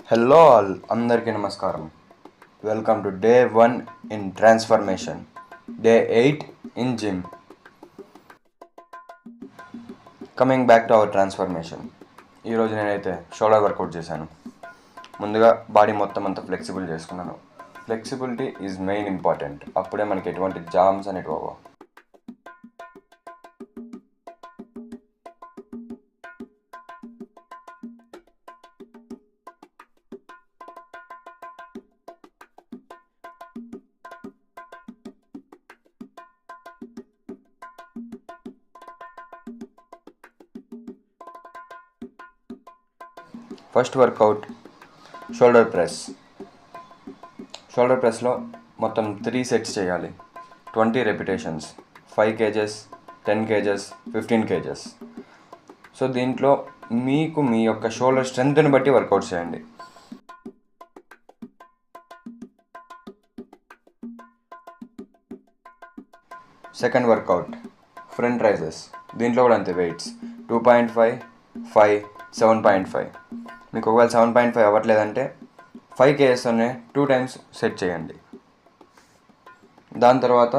Hello all, అందరికీ నమస్కారం. Welcome to day 1 in transformation, day 8 in gym. Coming back to our transformation. ఈరోజు నేనైతే shoulder work out చేశాను. ముందుగా బాడీ మొత్తం అంతా ఫ్లెక్సిబుల్ చేసుకున్నాను. Flexibility is main important. అప్పుడే మనకి ఎటువంటి జామ్స్ అనేవి అవ్వవు. First workout shoulder press. Shoulder ప్రెస్లో మొత్తం 3 సెట్స్ చేయాలి. 20 repetitions, 5 kgs, 10 kgs, 15 kgs. So దీంట్లో మీకు మీ యొక్క షోల్డర్ స్ట్రెంగ్త్ని బట్టి వర్కౌట్ చేయండి. Second workout front raises. దీంట్లో కూడా అంతే, వెయిట్స్ 2.5, 5, 7.5. మీకు ఒకవేళ 7.5 అవ్వట్లేదంటే 5 kgsనే 2 times సెట్ చేయండి. దాని తర్వాత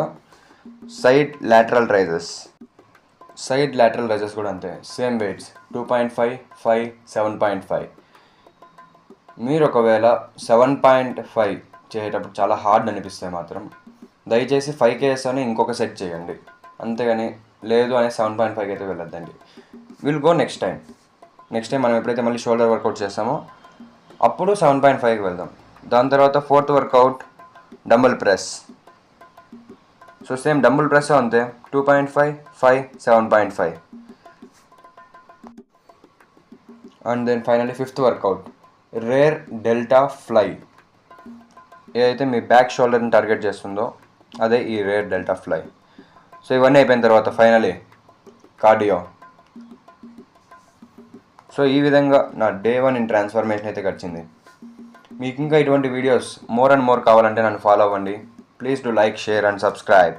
side lateral raises. Side lateral raises కూడా అంతే, సేమ్ వెయిట్స్ 2.5, 5, 7.5. మీరు ఒకవేళ 7.5 చేసేటప్పుడు చాలా హార్డ్ అనిపిస్తే మాత్రం దయచేసి 5 kgs అని ఇంకొక సెట్ చేయండి. అంతేగాని లేదు అని 7.5 అయితే వెళ్ళొద్దండి. విల్ గో నెక్స్ట్ టైం మనం ఎప్పుడైతే మళ్ళీ షోల్డర్ వర్కౌట్ చేస్తామో అప్పుడు 7.5కి వెళ్దాం. దాని తర్వాత fourth workout dumbbell press. So same dumbbell press అంతే, 2.5, 5, 7.5. And then finally fifth workout rear delta fly. ఏదైతే మీ బ్యాక్ షోల్డర్ని టార్గెట్ చేస్తుందో అదే ఈ రేర్ డెల్టా ఫ్లై. సో ఇవన్నీ అయిపోయిన తర్వాత ఫైనలీ కార్డియో. సో ఈ విధంగా నా డే 1 ఇన్ ట్రాన్స్ఫర్మేషన్ అయితే గడిచింది. మీకు ఇంకా ఇటువంటి వీడియోస్ మోర్ అండ్ మోర్ కావాలంటే నన్ను ఫాలో అవ్వండి. Please do like, share and subscribe.